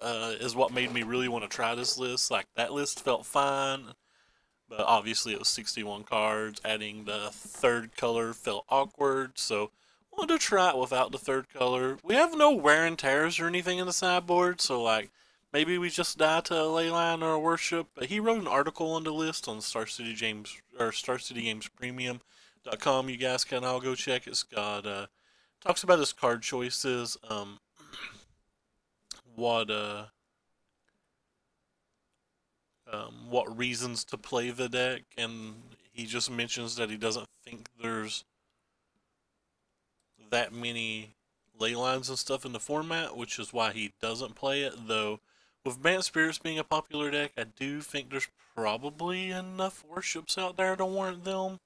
is what made me really want to try this list. Like, that list felt fine, but obviously it was 61 cards. Adding the third color felt awkward, so wanted to try it without the third color. We have no wear and tears or anything in the sideboard, so like maybe we just die to a Leyline or a Worship. But he wrote an article on the list on Star City Games or Star City Games Premium.com. You guys can all go check. It's got talks about his card choices, what what reasons to play the deck, and he just mentions that he doesn't think there's that many ley lines and stuff in the format, which is why he doesn't play it. Though, with Bant Spirits being a popular deck, I do think there's probably enough worships out there to warrant them.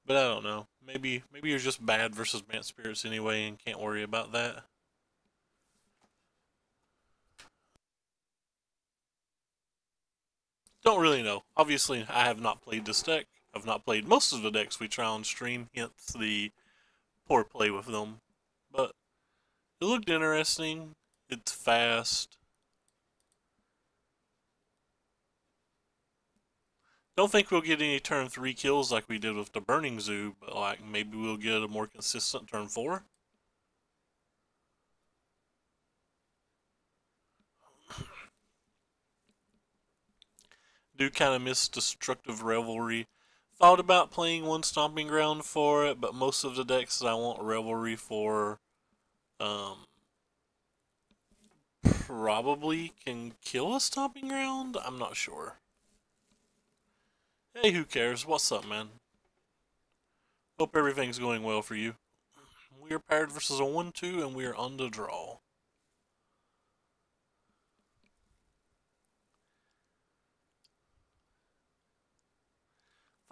But I don't know. Maybe you're just bad versus Bant Spirits anyway and can't worry about that. Don't really know. Obviously, I have not played this deck. I've not played most of the decks we try on stream, hence the poor play with them. But it looked interesting. It's fast. Don't think we'll get any turn 3 kills like we did with the Burning Zoo, but like maybe we'll get a more consistent turn 4. Do kind of miss Destructive Revelry. Thought about playing one Stomping Ground for it, but most of the decks that I want Revelry for um, probably can kill a Stomping Ground. I'm not sure. Hey, who cares? What's up, man? Hope everything's going well for you. We are paired versus a 1-2, and we are on the draw.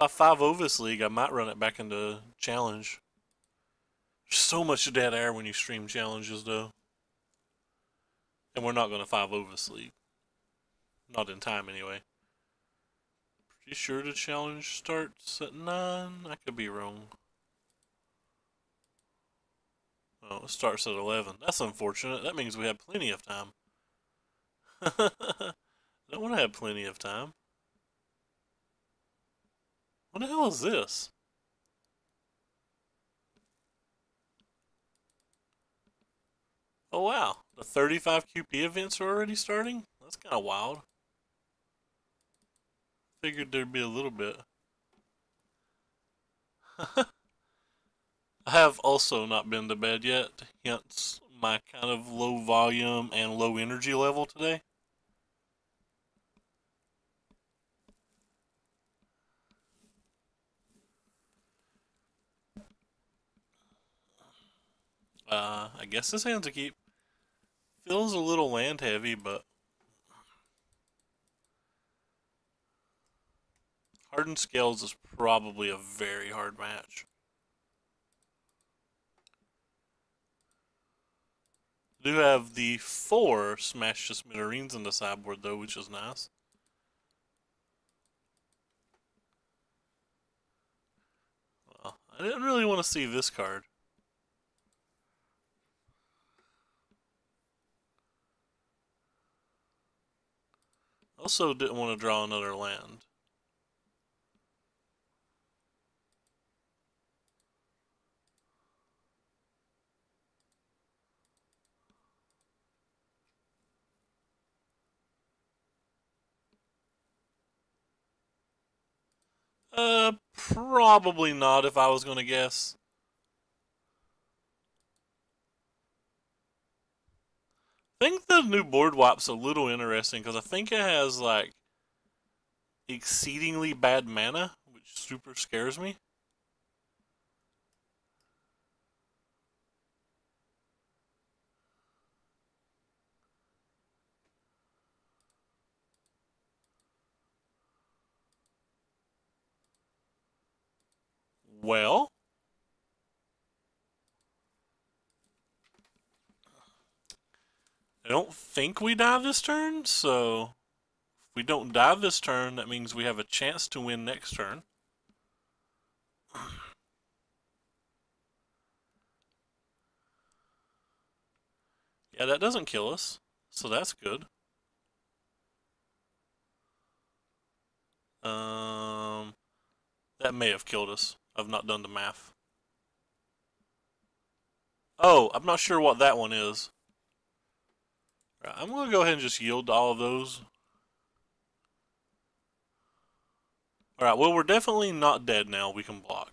5 Ovis League, I might run it back into Challenge. There's so much dead air when you stream challenges, though. And we're not going to 5 Ovis League. Not in time, anyway. Pretty sure the challenge starts at 9. I could be wrong. Oh, it starts at 11. That's unfortunate. That means we have plenty of time. I don't want to have plenty of time. What the hell is this? Oh wow, the 35 QP events are already starting? That's kind of wild. Figured there'd be a little bit. I have also not been to bed yet, hence my kind of low volume and low energy level today. I guess this hand's a keep. Feels a little land heavy, but Hardened Scales is probably a very hard match. Do have the 4 Smash to Smithereens in the sideboard though, which is nice. Well, I didn't really want to see this card. Also didn't want to draw another land. Probably not if I was going to guess. I think the new board wip's a little interesting because I think it has like exceedingly bad mana, which super scares me. Well, I don't think we die this turn, so if we don't die this turn, that means we have a chance to win next turn. Yeah, that doesn't kill us. So that's good. Um, that may have killed us. I've not done the math. Oh, I'm not sure what that one is. Right, I'm going to go ahead and just yield to all of those. Alright, well, we're definitely not dead now. We can block.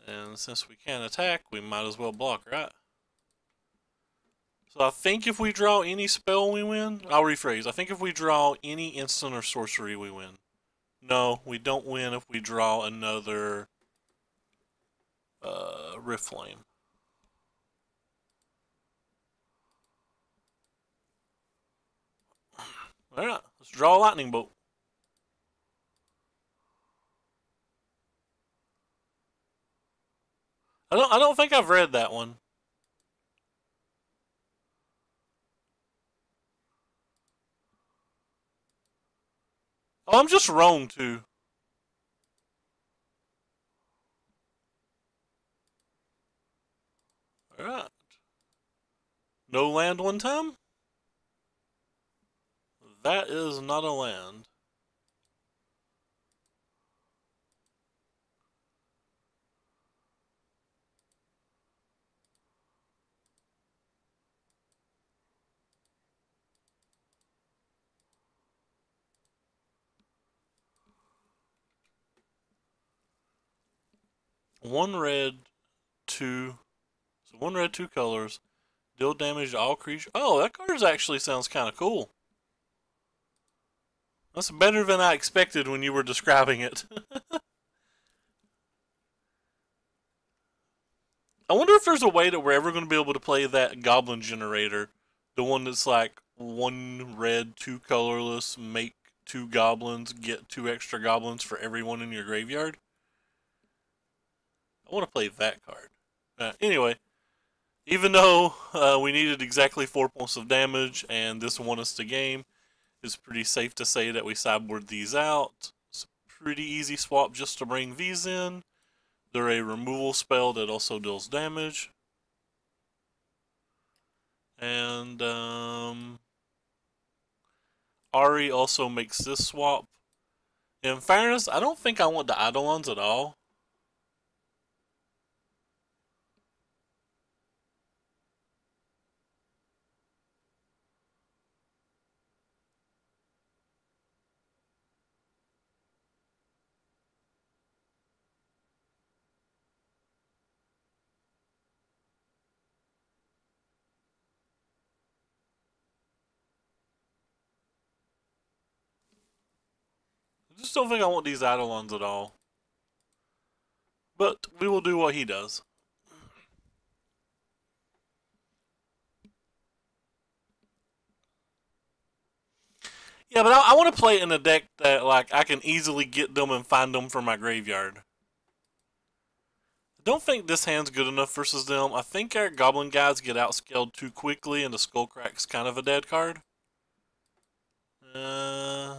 And since we can't attack, we might as well block, right? So I think if we draw any spell, we win. I'll rephrase. I think if we draw any instant or sorcery, we win. No, we don't win if we draw another Rift Flame. Alright, let's draw a lightning bolt. I don't think I've read that one. Oh, I'm just wrong too. Alright. No land one time? That is not a land. One red, two. So one red, two colors. Deal damage to all creatures. Oh, that card actually sounds kind of cool. That's better than I expected when you were describing it. I wonder if there's a way that we're ever going to be able to play that goblin generator. The one that's like one red, two colorless, make two goblins, get two extra goblins for everyone in your graveyard. I want to play that card. Anyway, even though we needed exactly 4 points of damage and this won us the game, it's pretty safe to say that we sideboard these out. It's a pretty easy swap just to bring these in. They're a removal spell that also deals damage. And Ari also makes this swap. In fairness, I don't think I want the Eidolons at all. I just don't think I want these Eidolons at all. But we will do what he does. Yeah, but I want to play in a deck that like I can easily get them and find them from my graveyard. I don't think this hand's good enough versus them. I think our Goblin guys get outscaled too quickly, and the Skullcrack's kind of a dead card.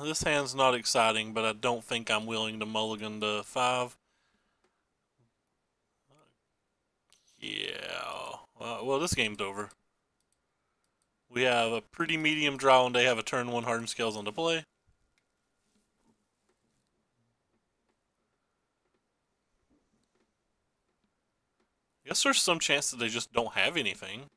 This hand's not exciting, but I don't think I'm willing to mulligan to 5. Yeah. Well, this game's over. We have a pretty medium draw, and they have a turn 1 Hardened Scales on the play. I guess there's some chance that they just don't have anything.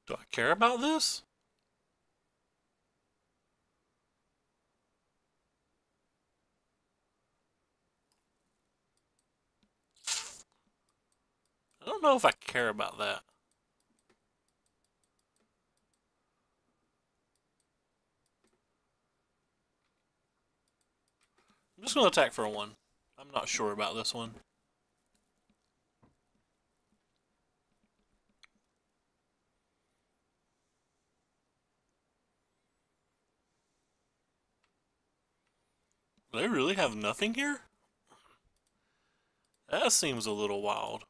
Do I care about this? I don't know if I care about that. I'm just going to attack for a 1. I'm not sure about this one. Do they really have nothing here? That seems a little wild.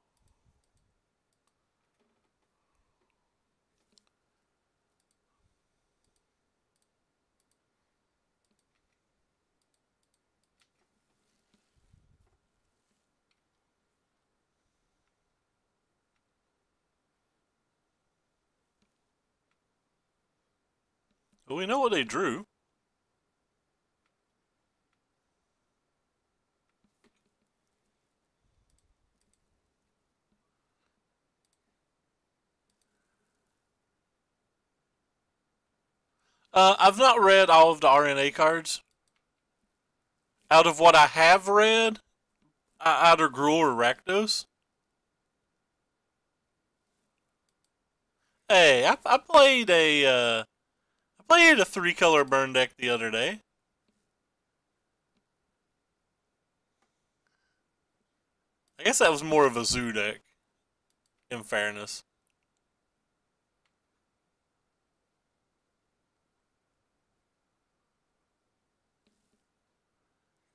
Do we know what they drew? I've not read all of the RNA cards. Out of what I have read, either Gruul or Rakdos. Hey, I played a 3-color burn deck the other day. I guess that was more of a zoo deck, in fairness.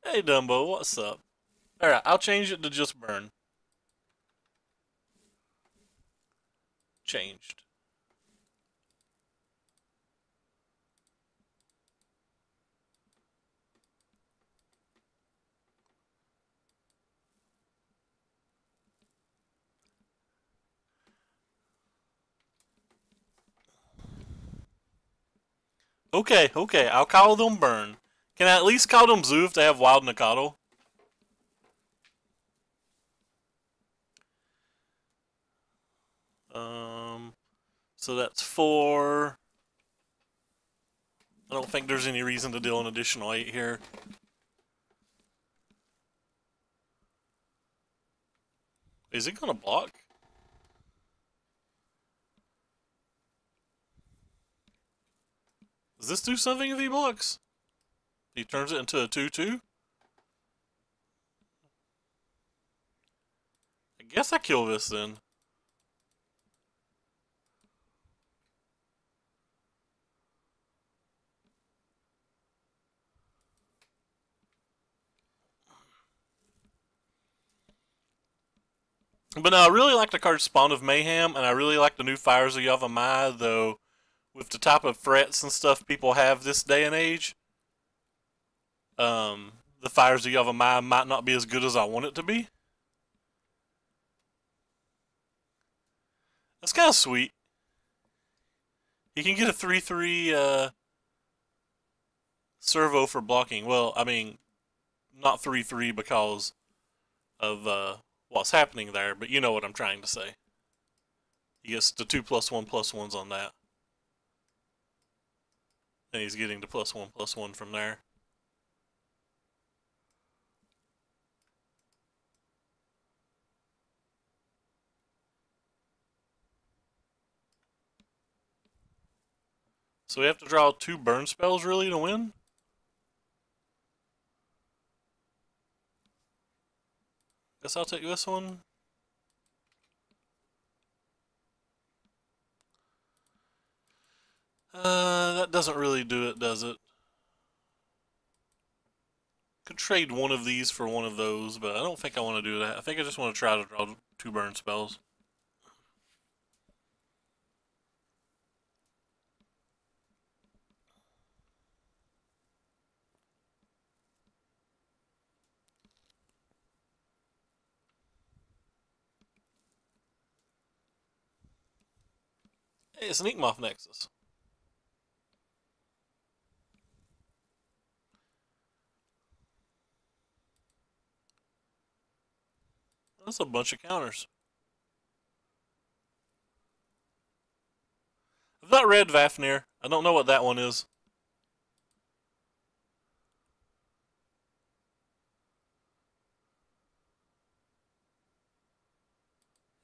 Hey Dumbo, what's up? Alright, I'll change it to just burn. Changed. Okay, I'll call them burn. Can I at least call them zoo if they have wild Nacatl? So that's 4. I don't think there's any reason to deal an additional 8 here. Is it gonna block? Does this do something if he blocks? He turns it into a 2-2? I guess I kill this then. But no, I really like the card Spawn of Mayhem, and I really like the new Fires of Yavimaya, though with the type of threats and stuff people have this day and age, the Fires of Yavimaya might not be as good as I want it to be. That's kind of sweet. He can get a 3-3 servo for blocking. Well, I mean, not 3-3 because of what's happening there, but you know what I'm trying to say. He gets the 2+1/+1s on that. And he's getting the +1/+1 from there. So we have to draw 2 burn spells really to win? Guess I'll take this one. That doesn't really do it, does it? Could trade one of these for one of those, but I don't think I want to do that. I think I just want to try to draw 2 burn spells. Hey, it's an Inkmoth Nexus. That's a bunch of counters. I've not read Vafnir. I don't know what that one is.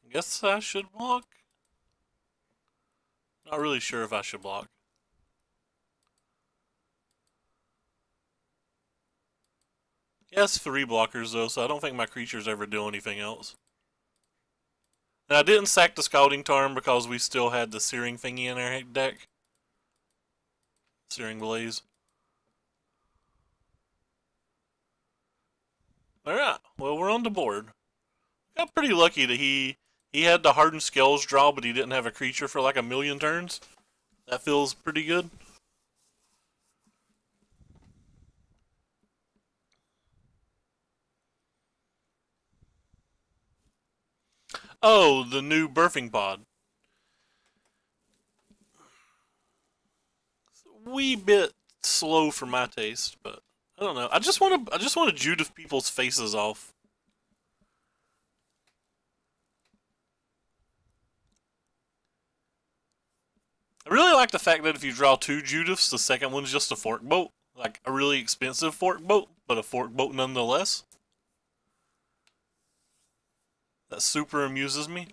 I guess I should block. Not really sure if I should block. Yes, 3 blockers though, so I don't think my creatures ever do anything else. And I didn't sack the Scalding Tarn because we still had the Searing thingy in our deck. Searing Blaze. Alright, well we're on the board. Got pretty lucky that he had the Hardened Scales draw, but he didn't have a creature for like a million turns. That feels pretty good. Oh, the new birthing pod. wee bit slow for my taste, but I don't know. I just want to Judith people's faces off. I really like the fact that if you draw two Judiths, the second one's just a fork boat. Like a really expensive fork boat, but a fork boat nonetheless. That super amuses me.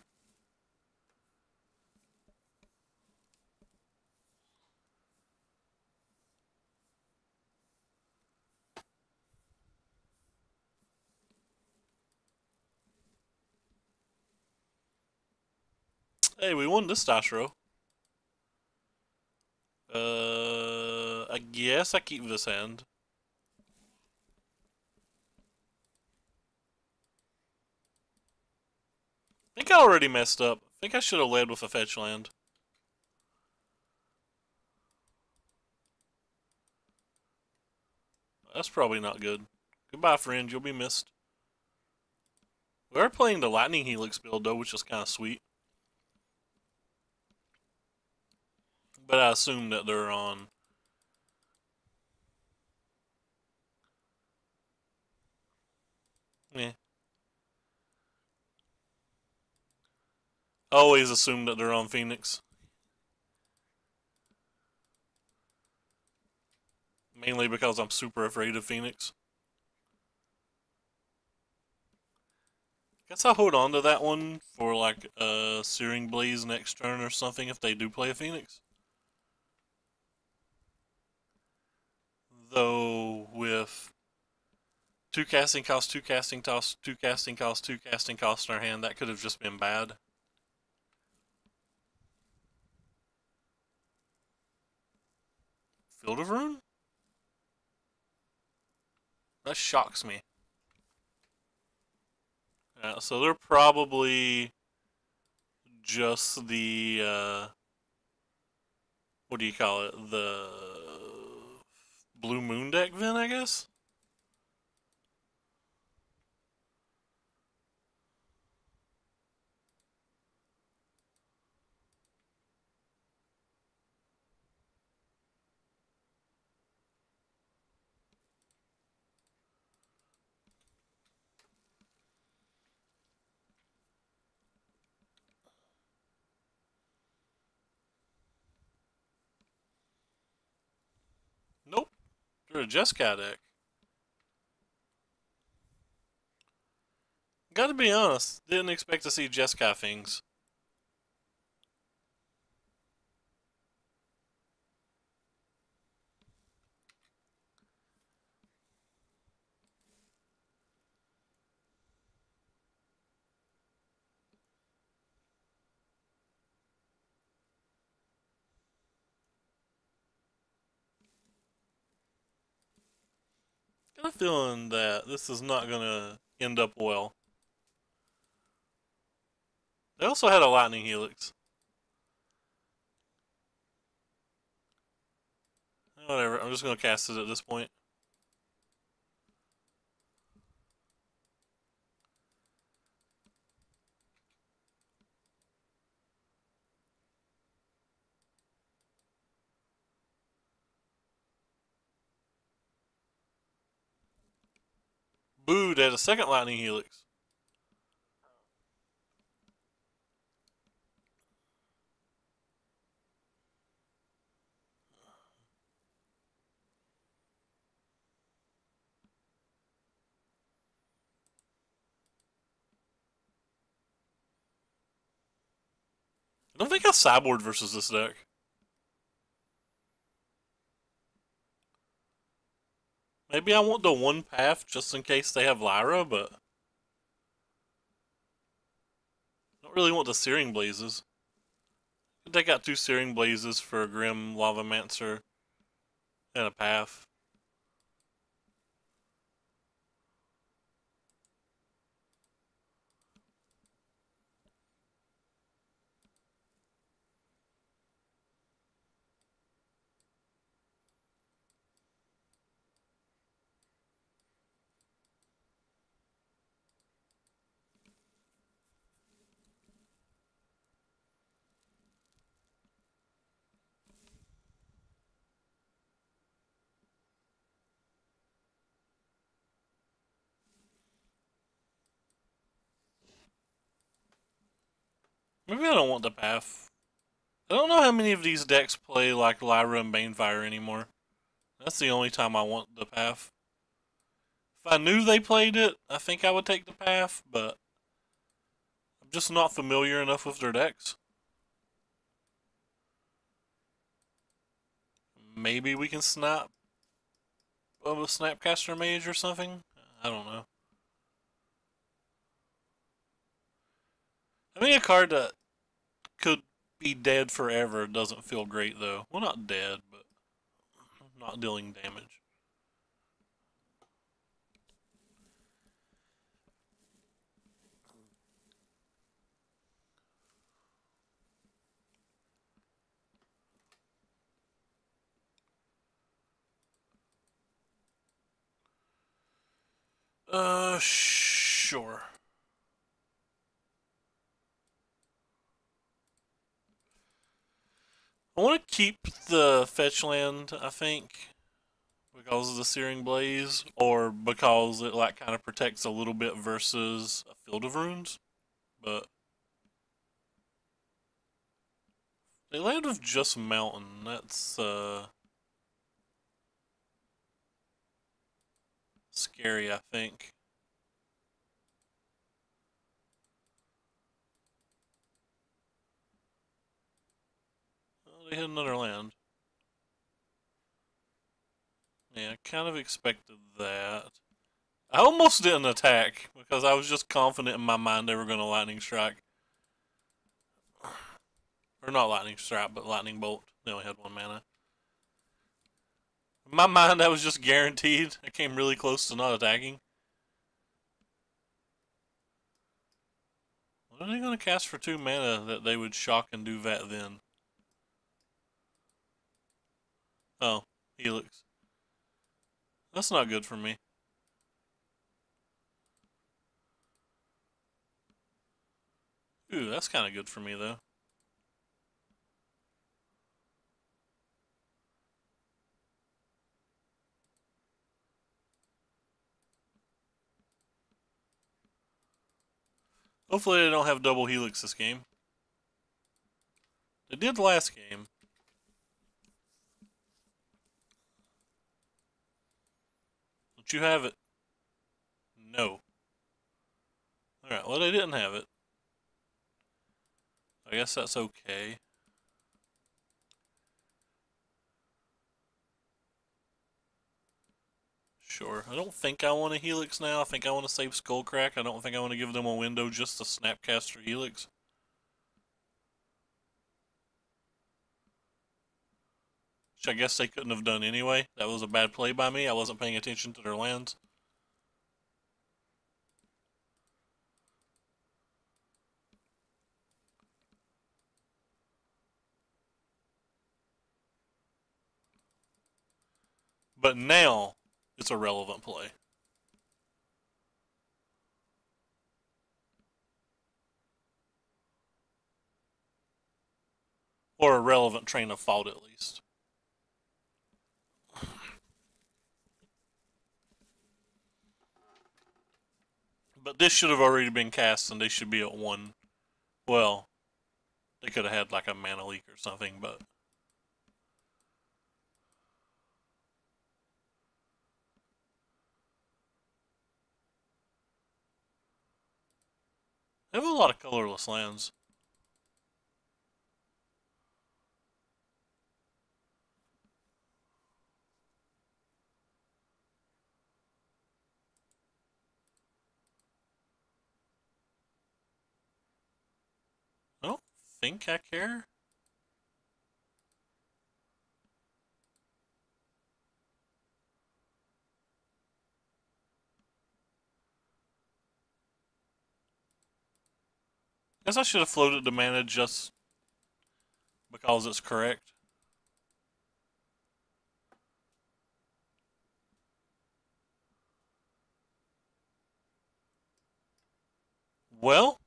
Hey, we won this dice row. I guess I keep this hand. I think I already messed up. I think I should have led with a fetch land. That's probably not good. Goodbye, friend. You'll be missed. We are playing the Lightning Helix build, though, which is kind of sweet. But I assume that they're on... Yeah. I always assume that they're on Phoenix. Mainly because I'm super afraid of Phoenix. Guess I'll hold on to that one for like Searing Blaze next turn or something if they do play a Phoenix. Though with 2 casting cost, 2 casting cost, 2 casting cost, 2 casting cost in our hand, that could have just been bad. Field of Ruin? That shocks me. Yeah, so they're probably just the what do you call it? The Blue Moon deck then, I guess? Nope. They're a Jeskai deck. Gotta be honest, didn't expect to see Jeskai things. Got a feeling that this is not gonna end up well. They also had a Lightning Helix. Whatever, I'm just gonna cast it at this point. Boo, they had a second Lightning Helix. I don't think I sideboard versus this deck. Maybe I want the one path just in case they have Lyra, but I don't really want the Searing Blazes. They got 2 Searing Blazes for a Grim Lavamancer and a path. Maybe I don't want the path. I don't know how many of these decks play like Lyra and Banefire anymore. That's the only time I want the path. If I knew they played it, I think I would take the path, but I'm just not familiar enough with their decks. Maybe we can snap a Snapcaster Mage or something? I don't know. I mean, a card that could be dead forever doesn't feel great, though. Well, not dead, but not dealing damage. Sure. I want to keep the fetch land, I think, because of the Searing Blaze, or because it like kind of protects a little bit versus a Field of Runes. But they land with just Mountain. That's scary, I think. Oh, they hit another land. Yeah, I kind of expected that. I almost didn't attack because I was just confident in my mind they were going to Lightning Strike. Or not Lightning Strike, but Lightning Bolt. They only had 1 mana. In my mind, that was just guaranteed. I came really close to not attacking. What are they going to cast for 2 mana that they would shock and do that then? Oh, Helix. That's not good for me. Ooh, that's kind of good for me, though. Hopefully they don't have double Helix this game. They did last game. Don't you have it? No. Alright, well they didn't have it. I guess that's okay. Sure. I don't think I want a Helix now. I think I want to save Skullcrack. I don't think I want to give them a window just to Snapcaster Helix. Which I guess they couldn't have done anyway. That was a bad play by me. I wasn't paying attention to their lands. But now, it's a relevant play. Or a relevant train of thought, at least. But this should have already been cast, and they should be at 1. Well, they could have had like a mana leak or something, but... They have a lot of colorless lands. I don't think I care. Guess I should have floated the mana just because it's correct. Well,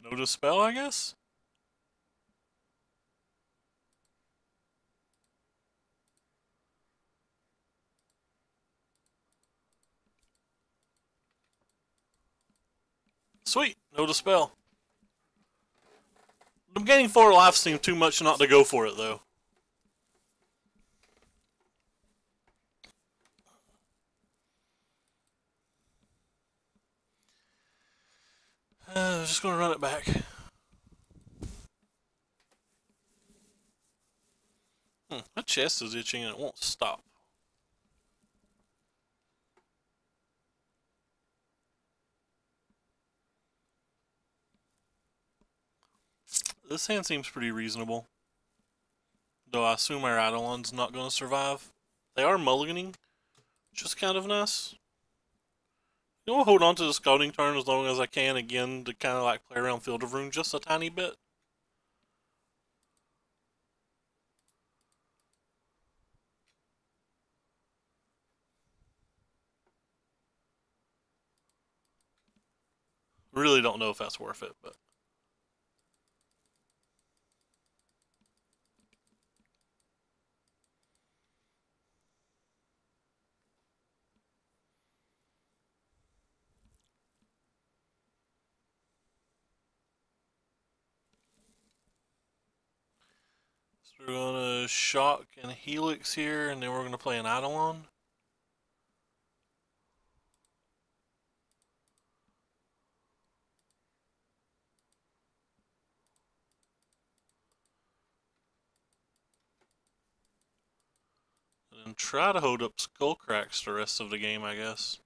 no dispel, I guess? Sweet, no dispel. The gaining 4 life seemed too much not to go for it though. Just gonna run it back. My chest is itching and it won't stop. This hand seems pretty reasonable. Though I assume our Eidolon's not going to survive. They are mulliganing, which is kind of nice. You know, I'll hold on to the scouting turn as long as I can again to kind of like play around Field of Ruin just a tiny bit. Really don't know if that's worth it, but. So we're going to Shock and Helix here, and then we're going to play an Eidolon. And try to hold up Skullcracks the rest of the game, I guess.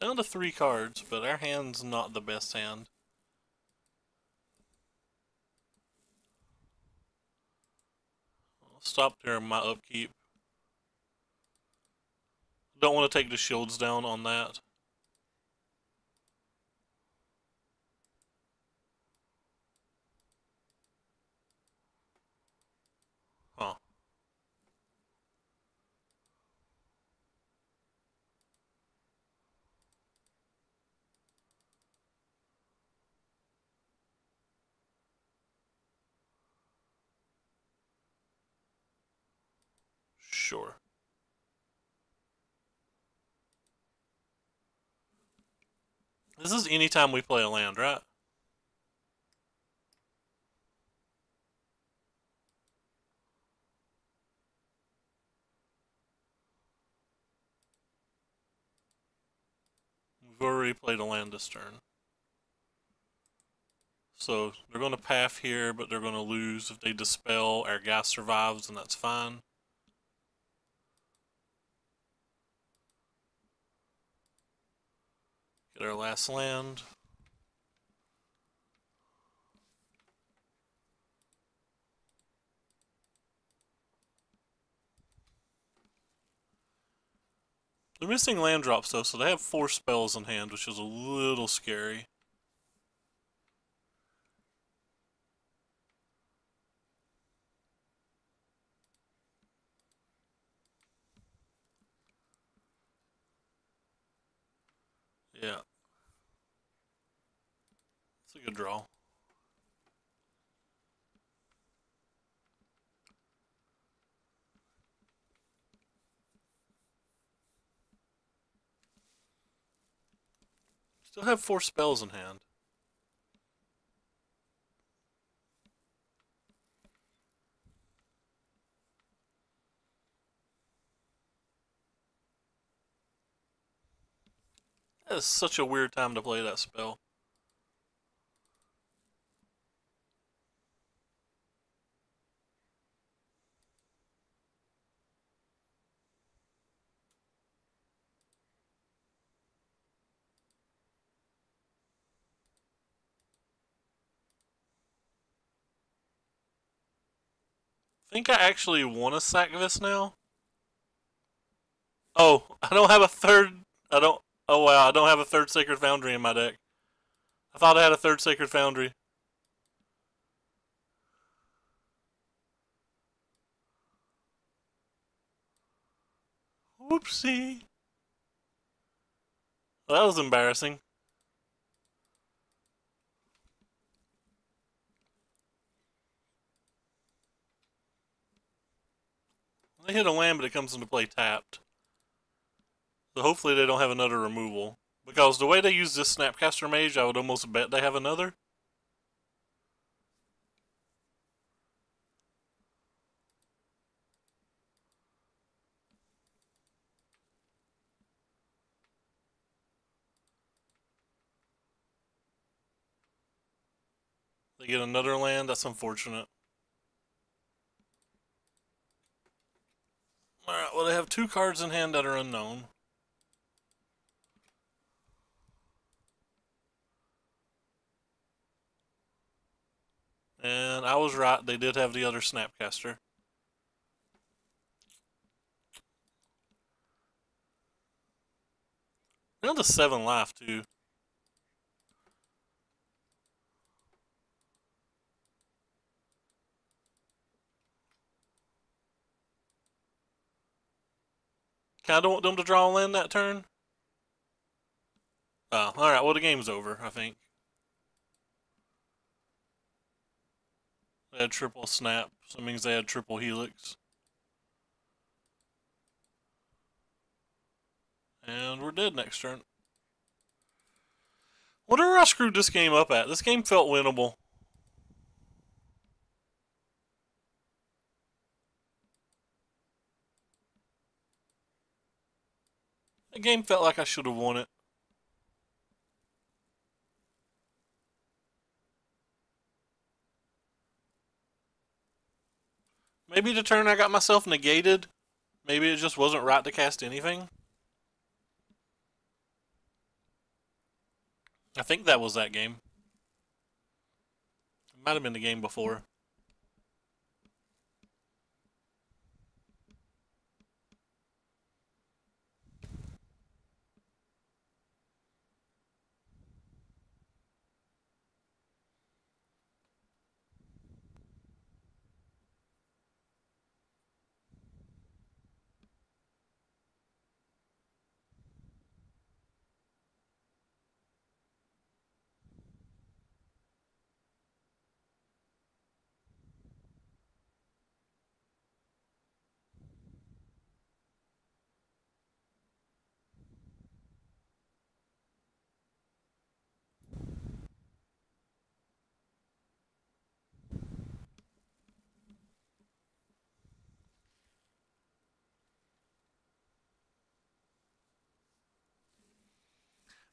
Down to 3 cards, but our hand's not the best hand. I'll stop during my upkeep. Don't want to take the shields down on that. Huh. Sure. This is anytime we play a land, right? We've already played a land this turn. So they're going to path here, but they're going to lose if they dispel. Our guy survives, and that's fine. Get our last land. They're missing land drops though, so they have 4 spells in hand, which is a little scary. Yeah. It's a good draw. Still have 4 spells in hand. That is such a weird time to play that spell. I think I actually want to sack this now. Oh, I don't have a third. I don't. Oh wow, I don't have a third Sacred Foundry in my deck. I thought I had a third Sacred Foundry. Whoopsie. Well, that was embarrassing. They hit a land, but it comes into play tapped. So hopefully they don't have another removal. Because the way they use this Snapcaster Mage, I would almost bet they have another. They get another land, that's unfortunate. Alright, well they have 2 cards in hand that are unknown. And I was right, they did have the other Snapcaster. Down to 7 life too. Kinda don't want them to draw a land that turn. Oh, alright, well the game's over, I think. They had triple snap, so that means they had triple helix. And we're dead next turn. Whatever I screwed this game up at, this game felt winnable. The game felt like I should have won it. Maybe the turn I got myself negated, maybe it just wasn't right to cast anything. I think that was that game. It might have been the game before.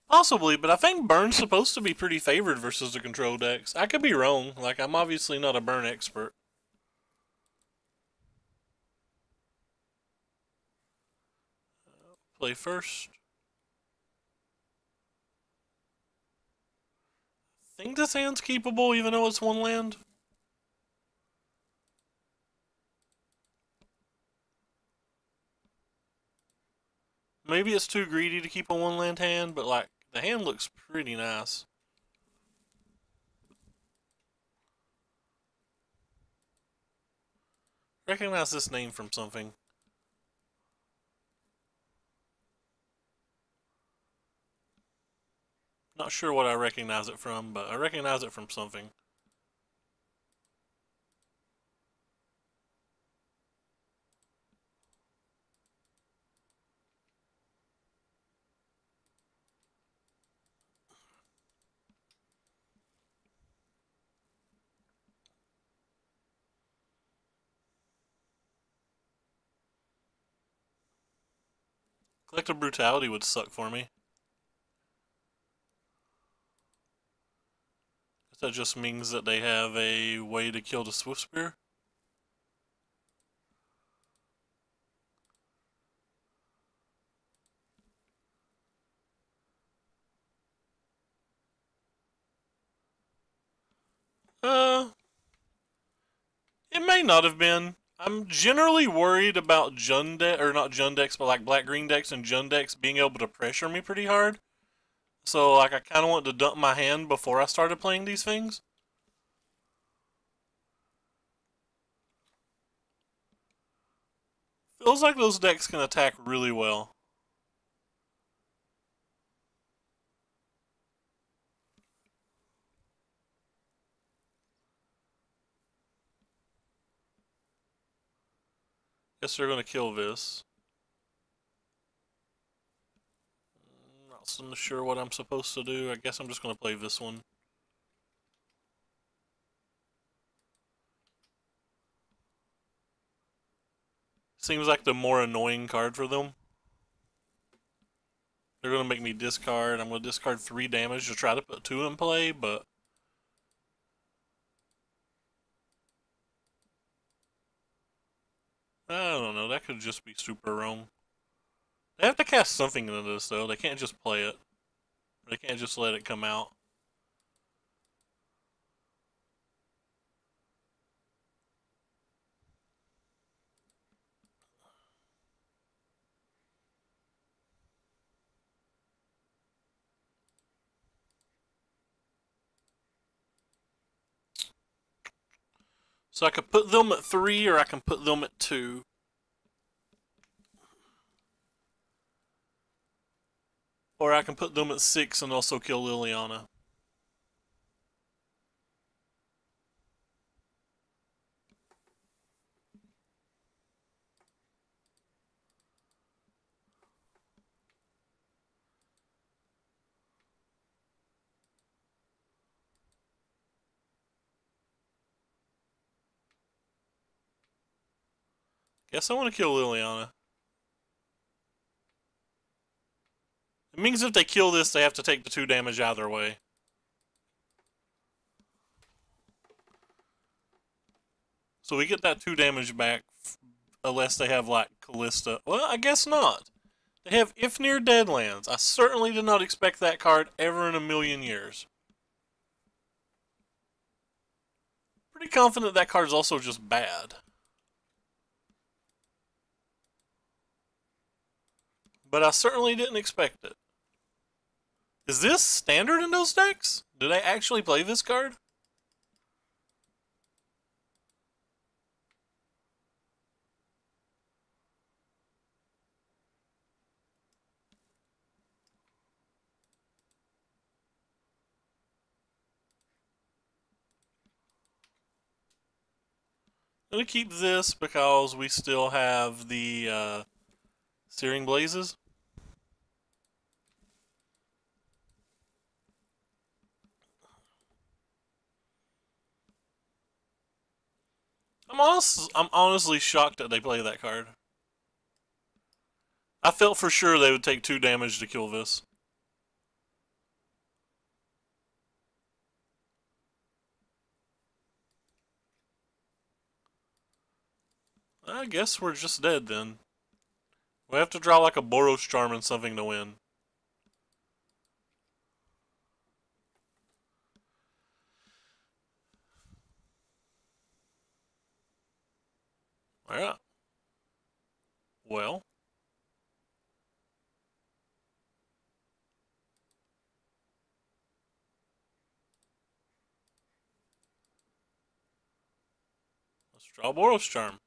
Possibly, but I think Burn's supposed to be pretty favored versus the control decks. I could be wrong. Like, I'm obviously not a Burn expert. Play first. I think this hand's keepable even though it's 1 land. Maybe it's too greedy to keep a 1 land hand, but like, the hand looks pretty nice. Recognize this name from something. Not sure what I recognize it from, but I recognize it from something. Collective Brutality would suck for me. That just means that they have a way to kill the Swiftspear. It may not have been. I'm generally worried about Jund deck, or not Jund decks, but like black green decks and Jund decks being able to pressure me pretty hard. So like I kind of wanted to dump my hand before I started playing these things. Feels like those decks can attack really well. Guess they're gonna kill this. Not so sure what I'm supposed to do. I guess I'm just gonna play this one. Seems like the more annoying card for them. They're gonna make me discard. I'm gonna discard 3 damage to try to put 2 in play, but I don't know. That could just be super Rome. They have to cast something into this though. They can't just play it. They can't just let it come out. So I could put them at 3 or I can put them at 2. Or I can put them at 6 and also kill Liliana. Guess I want to kill Liliana. It means if they kill this, they have to take the 2 damage either way. So we get that 2 damage back, unless they have, like, Callista. Well, I guess not. They have Ifnir Deadlands. I certainly did not expect that card ever in a million years. Pretty confident that card's also just bad. But I certainly didn't expect it. Is this standard in those decks? Do they actually play this card? I'm going to keep this because we still have the Searing Blazes. I'm honestly shocked that they play that card. I felt for sure they would take 2 damage to kill this. I guess we're just dead then. We have to draw like a Boros Charm and something to win. Alright. Well. Let's draw Boros Charm.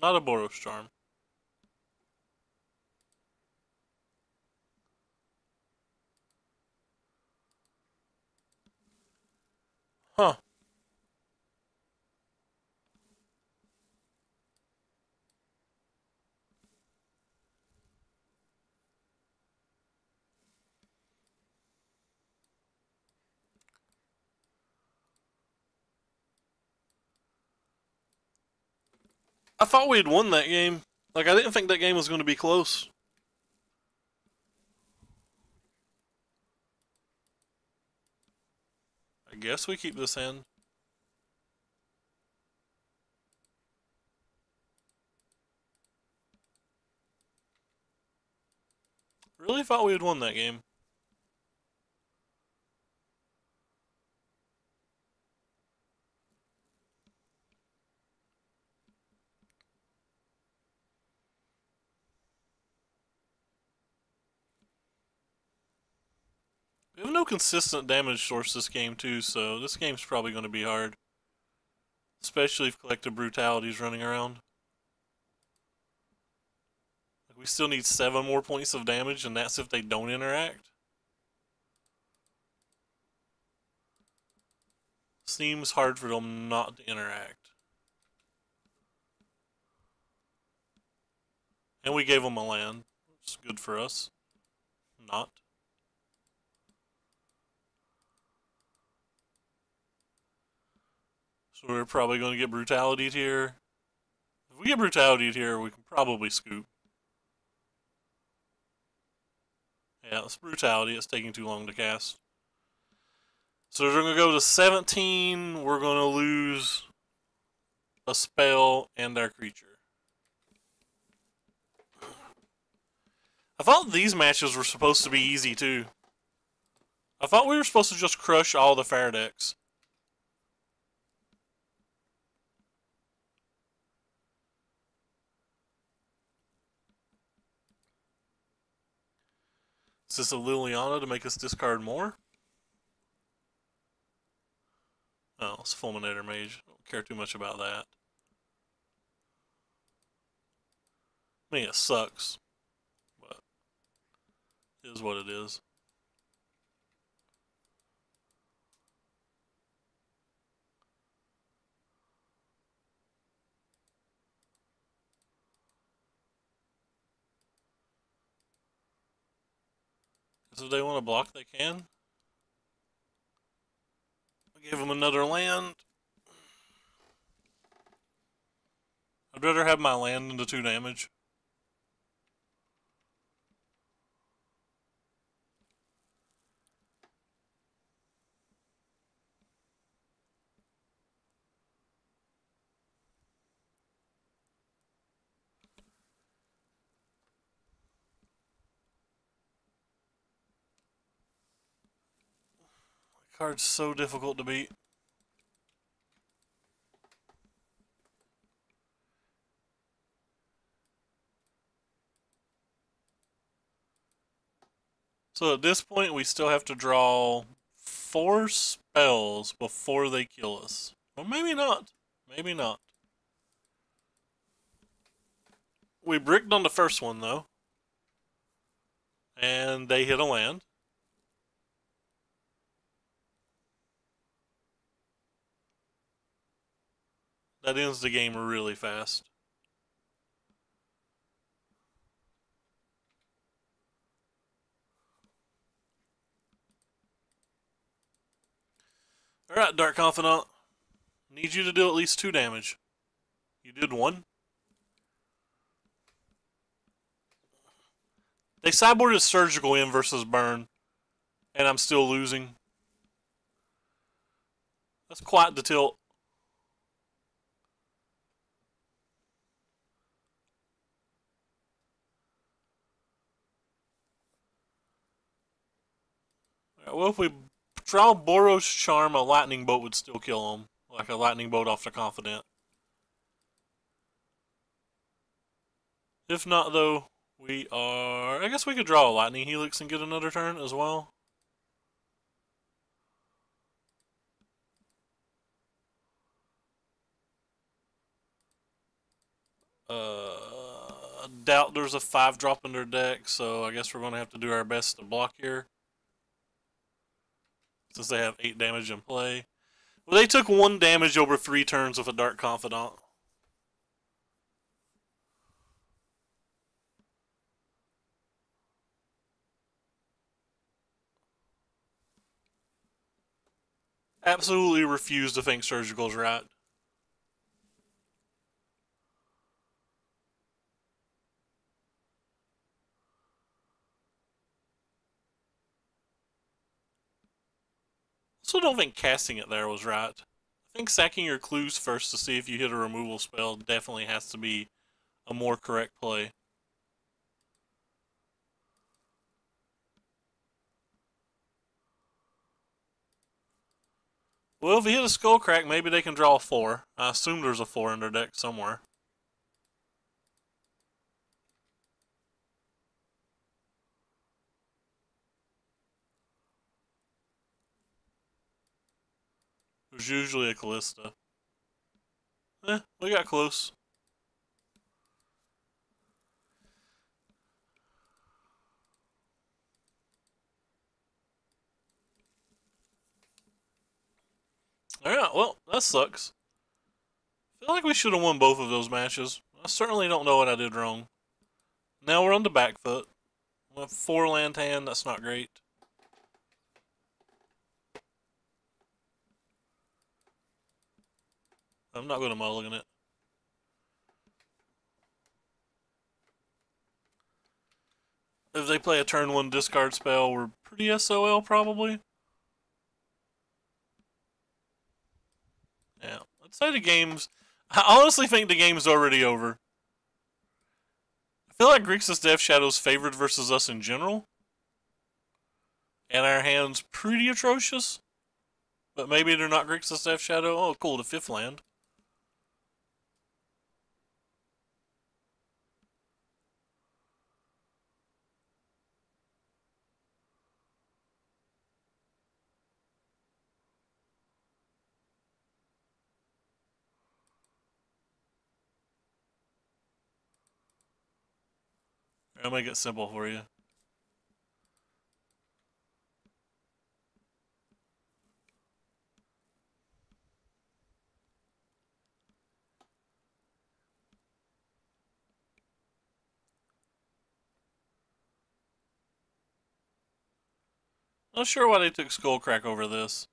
Not a Boros Charm. Huh. I thought we had won that game. Like, I didn't think that game was going to be close. I guess we keep this hand. Really thought we had won that game. We have no consistent damage source this game too, so this game's probably going to be hard. Especially if Collective Brutality's running around. We still need 7 more points of damage, and that's if they don't interact. Seems hard for them not to interact. And we gave them a land. It's good for us. Not. So we're probably going to get Brutality here. If we get Brutality here, we can probably scoop. Yeah, it's Brutality. It's taking too long to cast. So we're going to go to 17. We're going to lose a spell and our creature. I thought these matches were supposed to be easy too. I thought we were supposed to just crush all the Fair decks. Is this a Liliana to make us discard more? Oh, it's Fulminator Mage. I don't care too much about that. I mean, it sucks. But it is what it is. So if they want to block, they can. I'll give them another land. I'd rather have my land than the 2 damage. The card's so difficult to beat. So at this point, we still have to draw 4 spells before they kill us. Well, maybe not. Maybe not. We bricked on the first one, though. And they hit a land. That ends the game really fast. Alright, Dark Confidant. Need you to do at least 2 damage. You did 1. They sideboarded Surgical in versus Burn. And I'm still losing. That's quite the tilt. Right, well, if we draw Boros Charm, a Lightning Bolt would still kill him. Like a Lightning Bolt off the Confidant. If not, though, we are... I guess we could draw a Lightning Helix and get another turn as well. I doubt there's a 5-drop in their deck, so I guess we're going to have to do our best to block here. Since they have 8 damage in play. Well, they took 1 damage over 3 turns with a Dark Confidant. Absolutely refuse to think Surgical's right. Also don't think casting it there was right. I think sacking your clues first to see if you hit a removal spell definitely has to be a more correct play. Well, if he hit a skull crack, maybe they can draw a 4. I assume there's a 4 in their deck somewhere. There's usually a Callista. We got close. Alright, well, that sucks. I feel like we should have won both of those matches. I certainly don't know what I did wrong. Now we're on the back foot. With 4 land hand, that's not great. I'm not going to mulligan it. If they play a turn 1 discard spell, we're pretty SOL probably. Yeah, let's say the game's... I honestly think the game's already over. I feel like Grixis Death Shadow's favored versus us in general. And our hand's pretty atrocious. But maybe they're not Grixis Death Shadow. Oh, cool, the 5th land. I'll make it simple for you. Not sure why they took Skullcrack over this.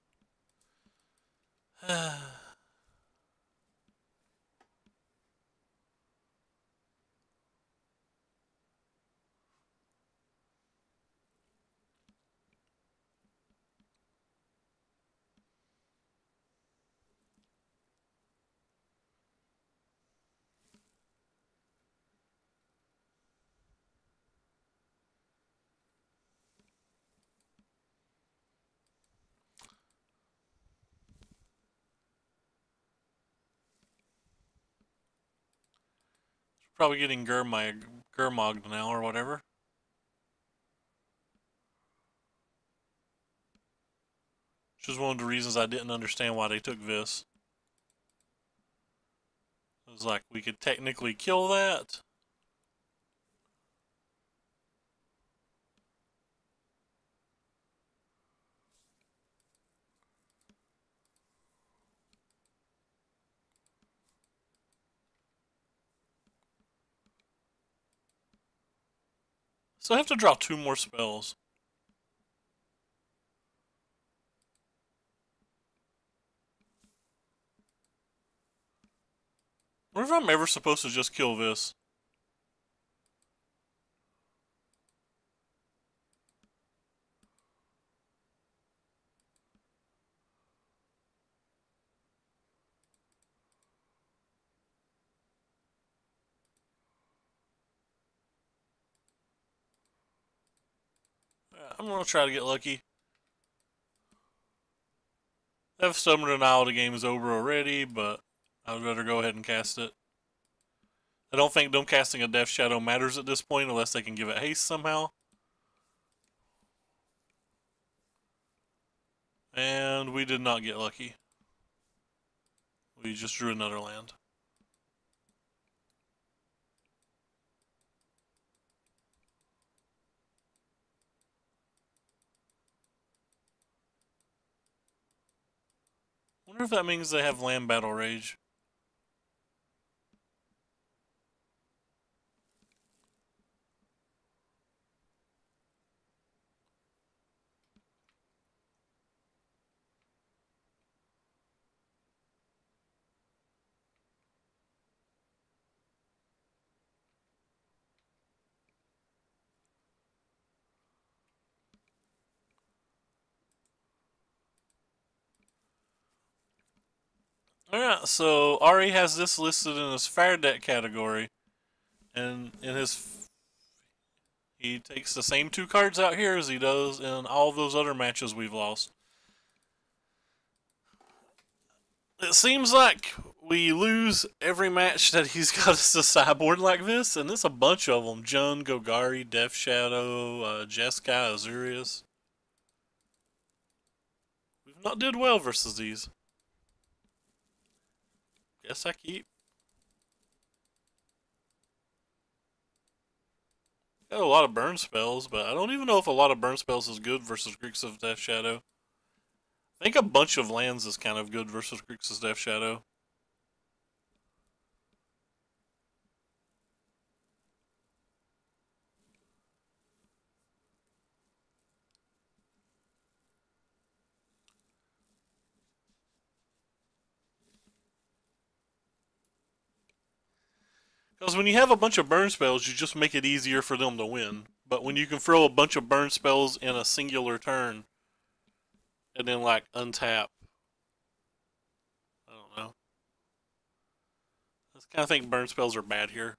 Probably getting Gurmogged now or whatever. Which is one of the reasons I didn't understand why they took this. It was like, we could technically kill that. So I have to draw 2 more spells. What if I'm ever supposed to just kill this? I'm gonna try to get lucky. If Stubborn Denial, the game is over already, but I'd rather go ahead and cast it. I don't think them casting a Death Shadow matters at this point unless they can give it haste somehow. And we did not get lucky. We just drew another land. Wonder if that means they have Land Battle Rage. Alright, so Ari has this listed in his Fire Deck category. And in his... he takes the same 2 cards out here as he does in all those other matches we've lost. It seems like we lose every match that he's got us a sideboard like this, and it's a bunch of them. Jund, Golgari, Death Shadow, Jeskai, Azurius. We've not did well versus these. Guess I keep. Got a lot of burn spells, but I don't even know if a lot of burn spells is good versus Grixis Death Shadow. I think a bunch of lands is kind of good versus Grixis Death Shadow. Because when you have a bunch of burn spells, you just make it easier for them to win. But when you can throw a bunch of burn spells in a singular turn, and then like untap, I don't know. I kind of think burn spells are bad here.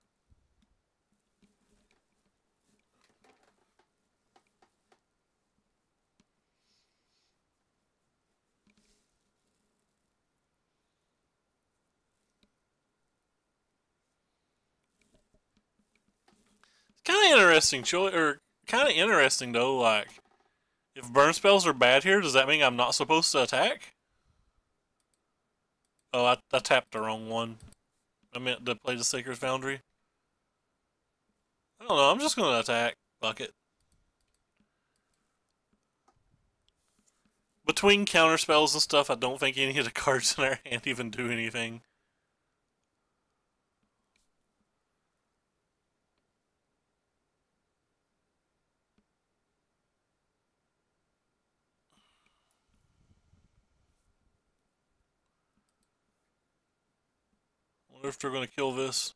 Kind of interesting choice, or kind of interesting though. Like, if burn spells are bad here, does that mean I'm not supposed to attack? Oh, I tapped the wrong one. I meant to play the Sacred Foundry. I don't know. I'm just gonna attack. Fuck it. Between counter spells and stuff, I don't think any of the cards in our hand even do anything. I wonder if they're gonna kill this.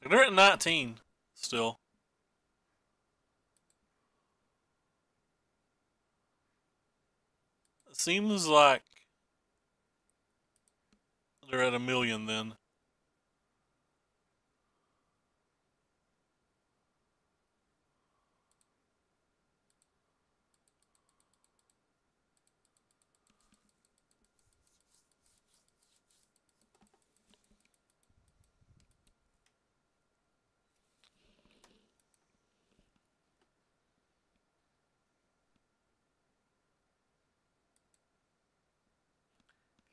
They're at 19 still. It seems like they're at 1,000,000 then.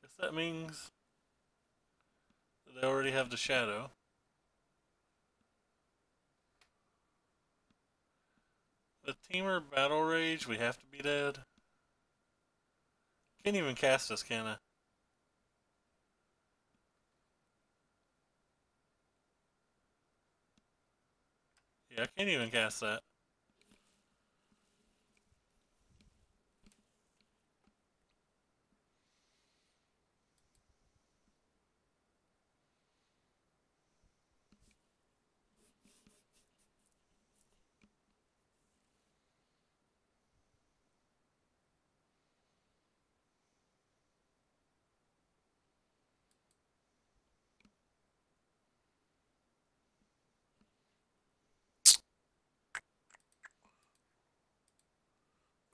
Guess that means that they already have the shadow. The Teamer Battle Rage, we have to be dead. Can't even cast us, can I? Yeah, I can't even cast that.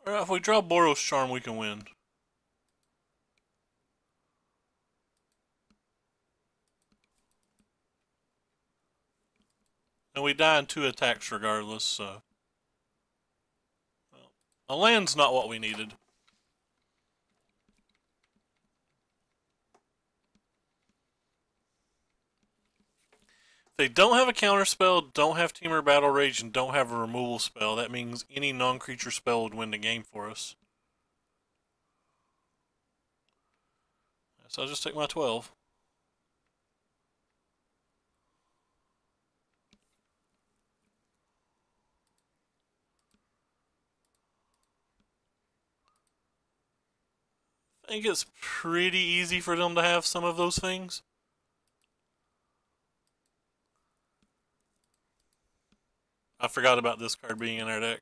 Alright, if we draw Boros Charm, we can win. And we die in 2 attacks regardless, so. Well, a land's not what we needed. If they don't have a counter spell, don't have Teamer Battle Rage, and don't have a removal spell, that means any non-creature spell would win the game for us. So I'll just take my 12. I think it's pretty easy for them to have some of those things. I forgot about this card being in our deck.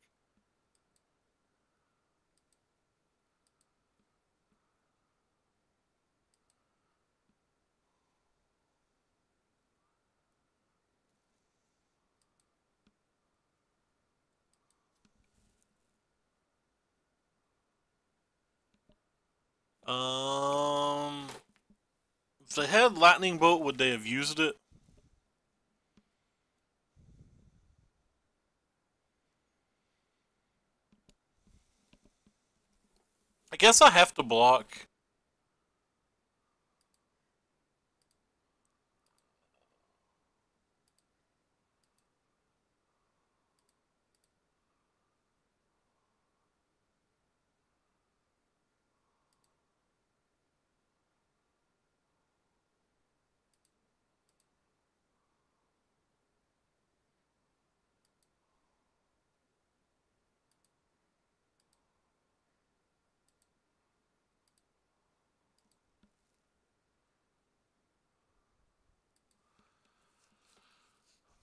Um, they had Lightning Bolt, would they have used it? I guess I have to block.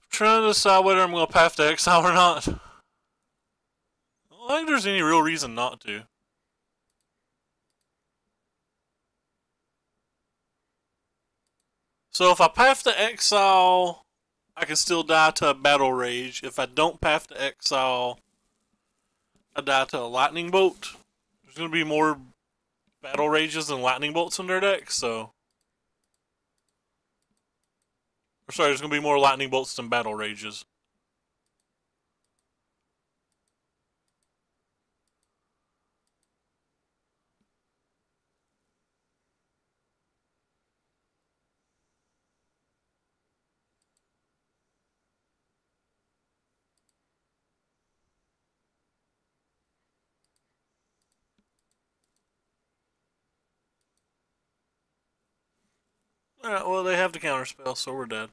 Trying to decide whether I'm going to path to exile or not. I don't think there's any real reason not to. So if I path to exile, I can still die to a Battle Rage. If I don't path to exile, I die to a Lightning Bolt. There's going to be more Battle Rages than Lightning Bolts in their deck, so... Or sorry, there's going to be more Lightning Bolts than Battle Rages. Alright, well, they have the counterspell, so we're dead.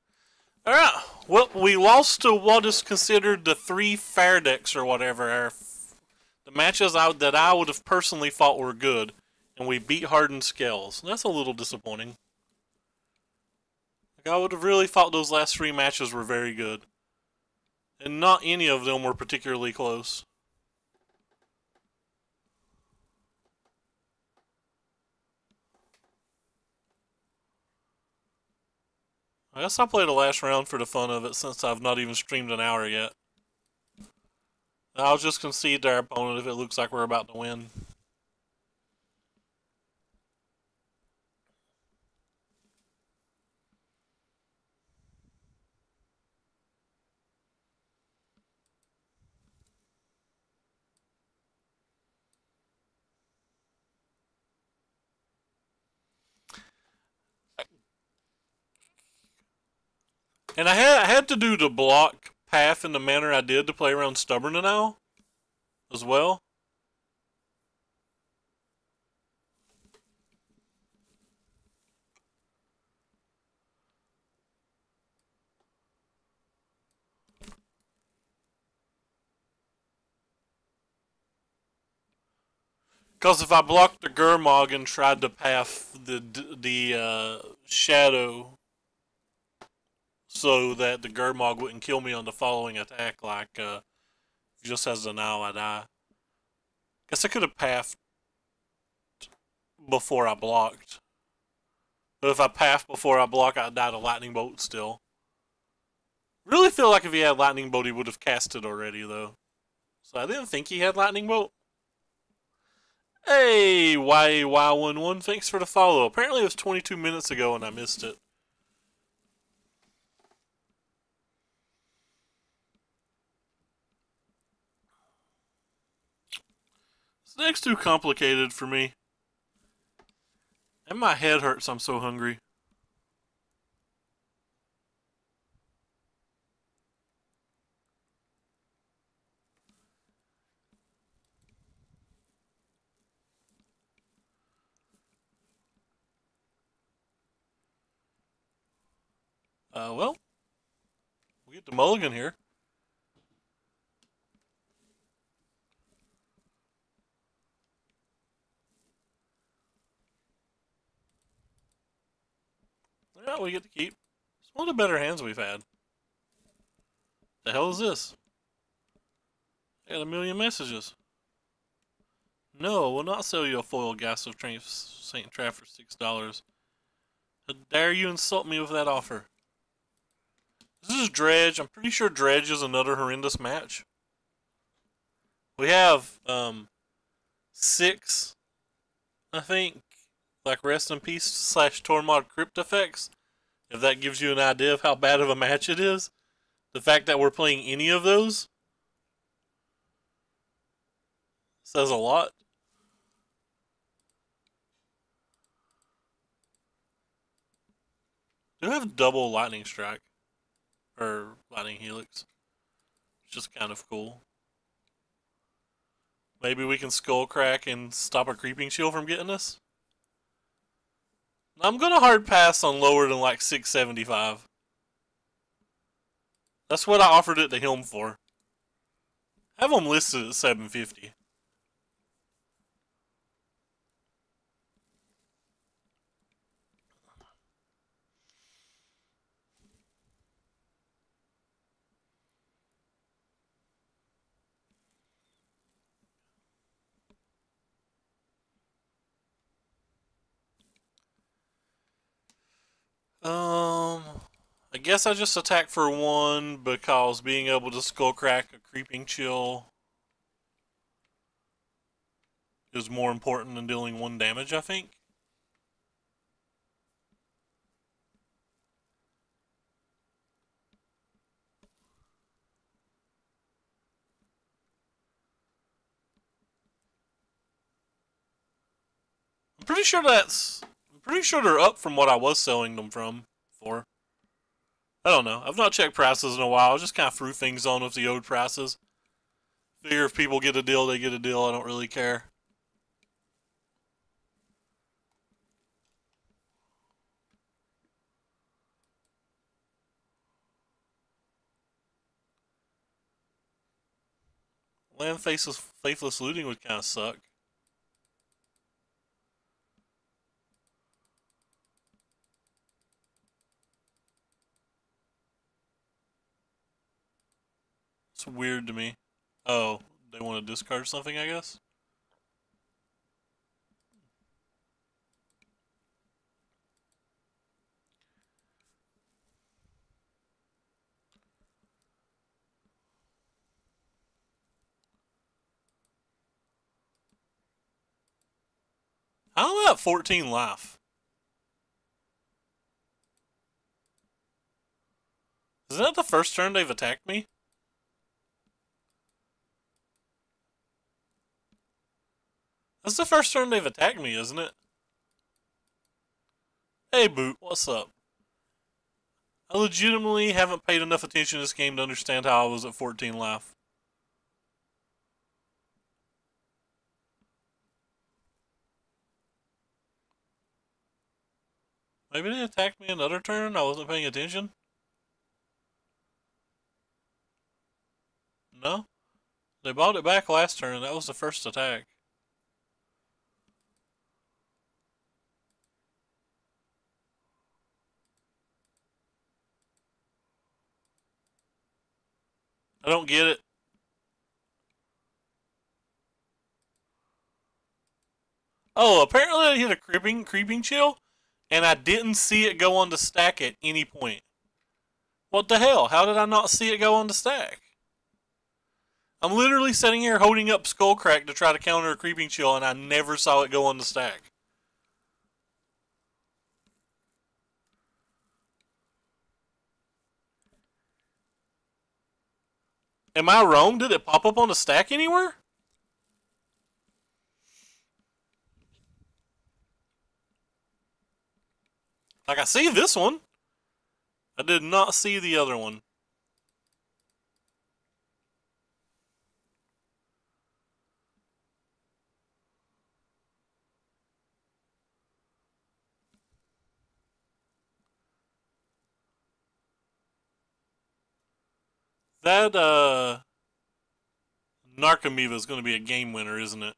Alright, well, we lost to what is considered the 3 fair decks or whatever. The matches that I would have personally thought were good, and we beat Hardened Scales. That's a little disappointing. Like, I would have really thought those last 3 matches were very good. And not any of them were particularly close. I guess I'll play the last round for the fun of it, since I've not even streamed an hour yet. I'll just concede to our opponent if it looks like we're about to win. And I had to do the block path in the manner I did to play around Stubborn now, as well. Because if I blocked the Gurmag and tried to path the Shadow so that the Gurmag wouldn't kill me on the following attack, like just as a now I die. Guess I could have pathed before I blocked. But if I pathed before I block, I'd die to Lightning Bolt still. Really feel like if he had Lightning Bolt, he would have cast it already, though. So I didn't think he had Lightning Bolt. Hey, YY11, thanks for the follow. Apparently it was 22 minutes ago and I missed it. This next too complicated for me. And my head hurts, I'm so hungry. Well, we get the mulligan here. Yeah, we get to keep. It's one of the better hands we've had. The hell is this? I got a million messages. No, I will not sell you a foil gas of St. Traff for $6. How dare you insult me with that offer? This is Dredge. I'm pretty sure Dredge is another horrendous match. We have 6, I think, like Rest in Peace / Tormod Crypt effects. If that gives you an idea of how bad of a match it is, the fact that we're playing any of those says a lot. Do have double lightning strike or lightning helix, which is kind of cool. Maybe we can skull crack and stop a creeping shield from getting us. I'm gonna hard pass on lower than like 675. That's what I offered it to him for. Have him listed at 750. I guess I just attack for 1 because being able to skull crack a creeping chill is more important than dealing 1 damage, I think. I'm pretty sure they're up from what I was selling them for. I don't know. I've not checked prices in a while. I just kind of threw things on with the old prices. Figure if people get a deal, they get a deal. I don't really care. Land faithless looting would kind of suck. It's weird to me. Oh, they want to discard something, I guess? How am I at 14 life? Isn't that the first turn they've attacked me? That's the first turn they've attacked me, isn't it? Hey, Boot, what's up? I legitimately haven't paid enough attention to this game to understand how I was at 14 life. Maybe they attacked me another turn? I wasn't paying attention? No? They bought it back last turn. That was the first attack. I don't get it. Oh, apparently I hit a creeping chill, and I didn't see it go on the stack at any point. What the hell? How did I not see it go on the stack? I'm literally sitting here holding up Skullcrack to try to counter a creeping chill, and I never saw it go on the stack. Am I wrong? Did it pop up on the stack anywhere? Like, I see this one. I did not see the other one. That, Narcomoeba is going to be a game winner, isn't it?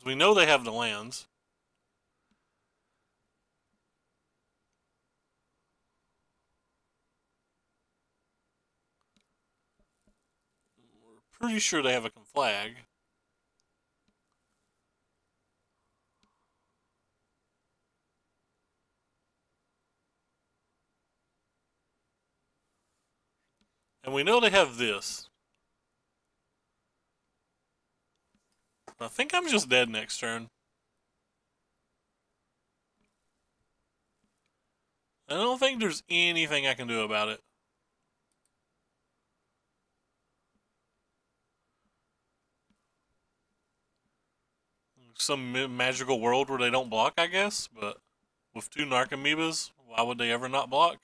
We know they have the lands. We're pretty sure they have a conflag. And we know they have this. I think I'm just dead next turn. I don't think there's anything I can do about it. Some magical world where they don't block, I guess, but with two Narcomoebas, why would they ever not block?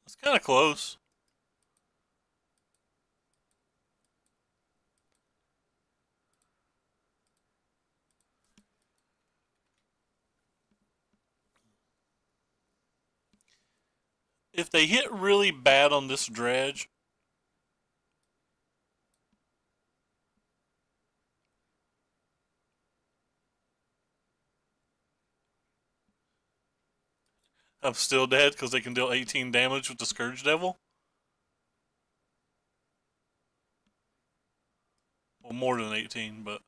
It's kind of close. If they hit really bad on this dredge, I'm still dead because they can deal 18 damage with the Scourge Devil. Well, more than 18, but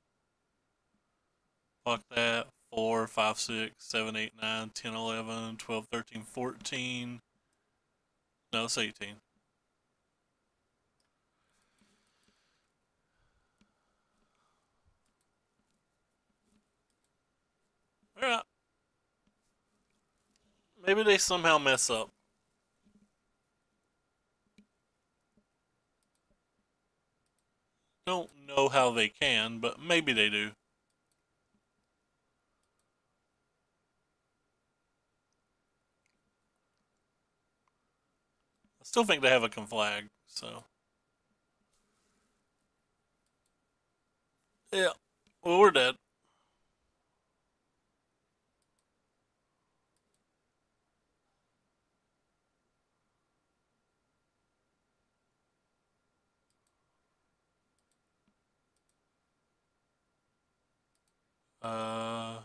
fuck that. 4, 5, 6, 7, 8, 9, 10, 11, 12, 13, 14. No, it's 18. Alright. Maybe they somehow mess up. Don't know how they can, but maybe they do. I still think they have a conflag, so. Yeah. Well, we're dead. Uh,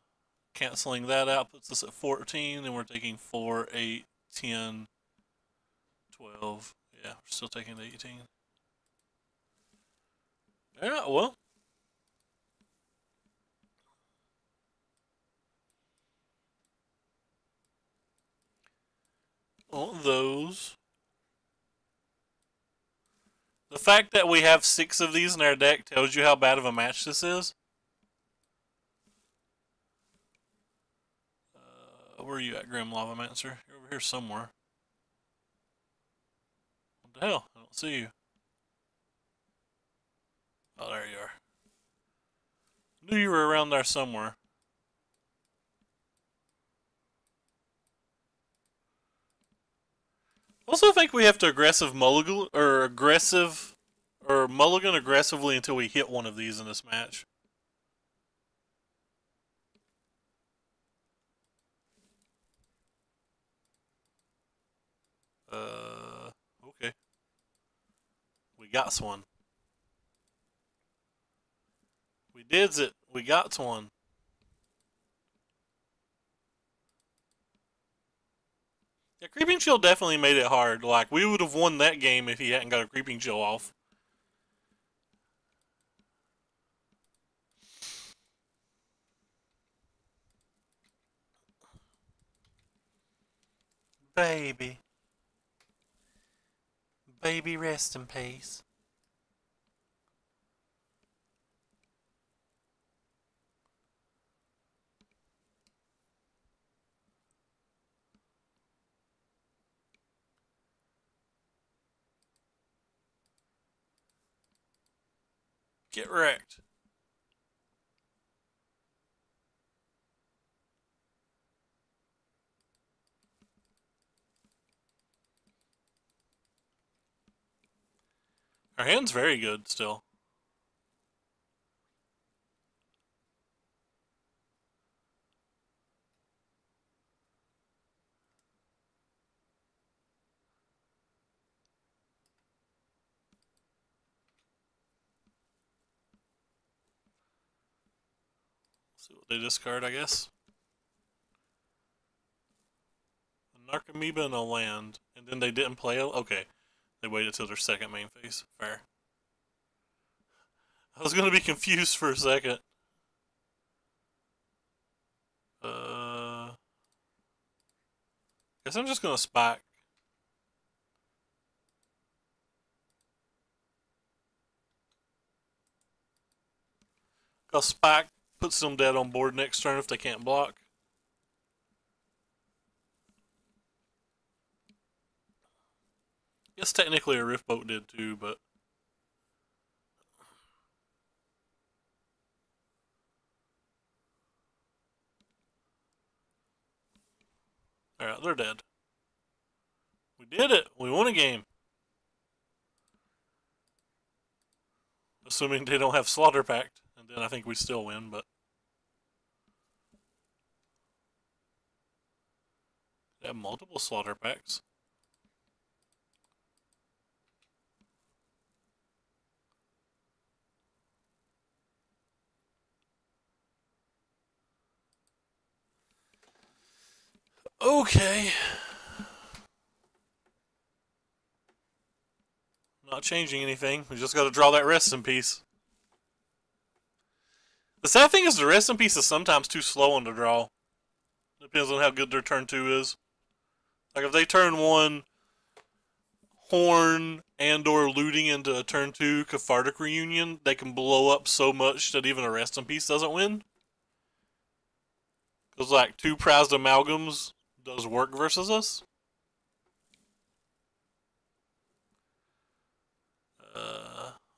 Canceling that out puts us at 14, and we're taking 4, 8, 10, 12. Yeah, we're still taking 18. Yeah, well. On those. The fact that we have 6 of these in our deck tells you how bad of a match this is. Where are you at, Grim Lavamancer? You're over here somewhere. What the hell? I don't see you. Oh, there you are. Knew you were around there somewhere. Also think we have to mulligan aggressively until we hit one of these in this match. Okay. We got one. We did it. We got one. Yeah, Creeping Chill definitely made it hard. Like, we would have won that game if he hadn't got a Creeping Chill off. Baby. Baby, rest in peace. Get wrecked. Our hand's very good still. See what they discard, I guess. Narcomoeba and a land, and then they didn't play it? Okay. They waited till their second main phase. Fair. I was gonna be confused for a second. Guess I'm just gonna spike. Cause spike puts them dead on board next turn if they can't block. Guess technically a rift boat did too, but alright, they're dead. We did it! We won a game. Assuming they don't have Slaughter Pact, and then I think we still win, but they have multiple Slaughter Pacts. Okay. Not changing anything. We just got to draw that rest in peace. The sad thing is the rest in peace is sometimes too slow on the draw. Depends on how good their turn 2 is. Like if they turn 1 Horn and or looting into a turn 2 Cathartic Reunion, they can blow up so much that even a rest in peace doesn't win. Because like 2 prized amalgams does work versus us.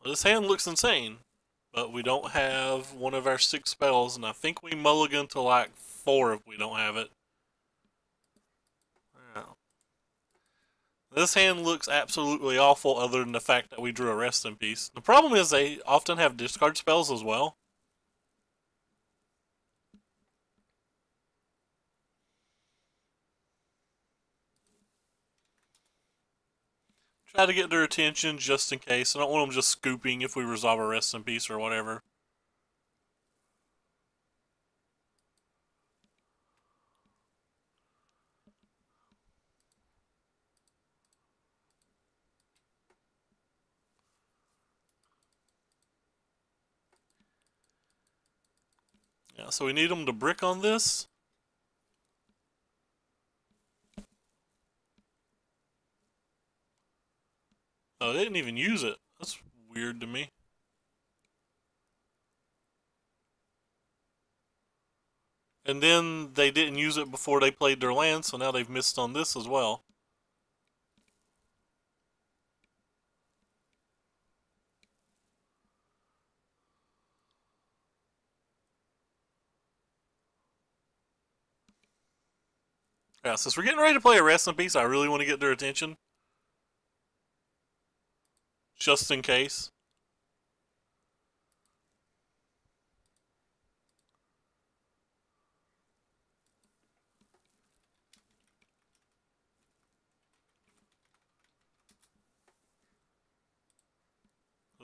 This hand looks insane, but we don't have one of our 6 spells, and I think we mulligan to like 4 if we don't have it. Yeah. This hand looks absolutely awful other than the fact that we drew a rest in peace. The problem is they often have discard spells as well. Try to get their attention just in case. I don't want them just scooping if we resolve a rest in peace or whatever. Yeah, so we need them to brick on this. Oh, they didn't even use it. That's weird to me. And then they didn't use it before they played their land, so now they've missed on this as well. Yeah, since we're getting ready to play a rest in peace, I really want to get their attention. Just in case.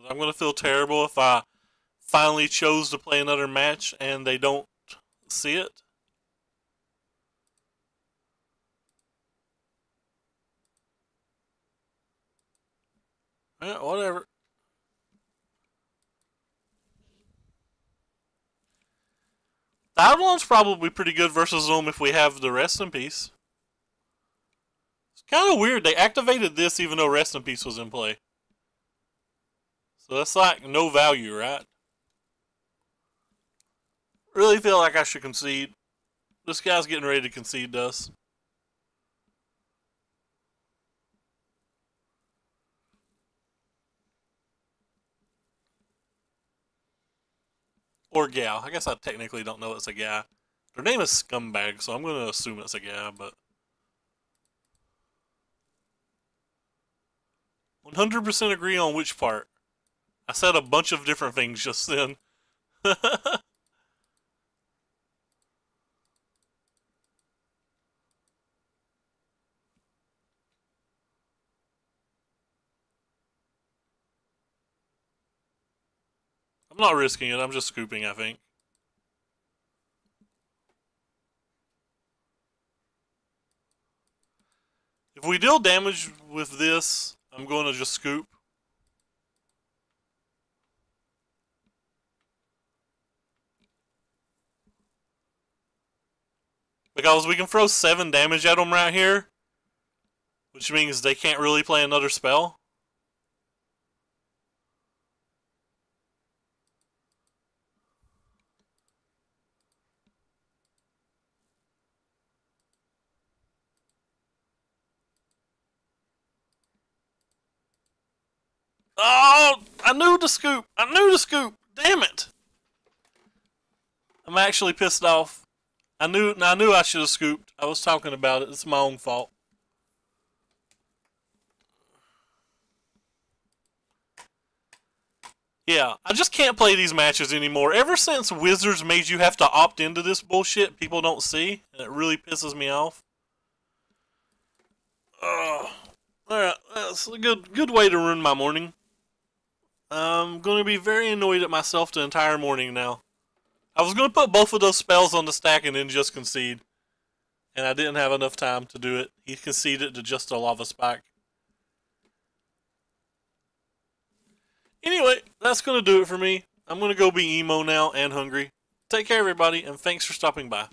I'm going to feel terrible if I finally chose to play another match and they don't see it. Yeah, whatever. The Eidolon's probably pretty good versus them if we have the rest in peace. It's kind of weird. They activated this even though rest in peace was in play. So that's like no value, right? Really feel like I should concede. This guy's getting ready to concede to us. Or gal. I guess I technically don't know it's a guy. Their name is Scumbag, so I'm going to assume it's a guy, but 100% agree on which part. I said a bunch of different things just then. I'm not risking it, I'm just scooping, I think. If we deal damage with this, I'm going to just scoop. Because we can throw 7 damage at them right here, which means they can't really play another spell. Oh, I knew to scoop. I knew to scoop. Damn it. I'm actually pissed off. I knew I should have scooped. I was talking about it. It's my own fault. Yeah, I just can't play these matches anymore. Ever since Wizards made you have to opt into this bullshit people don't see, and it really pisses me off. Alright, that's a good way to ruin my morning. I'm going to be very annoyed at myself the entire morning now. I was going to put both of those spells on the stack and then just concede. And I didn't have enough time to do it. He conceded to just a lava spike. Anyway, that's going to do it for me. I'm going to go be emo now and hungry. Take care, everybody, and thanks for stopping by.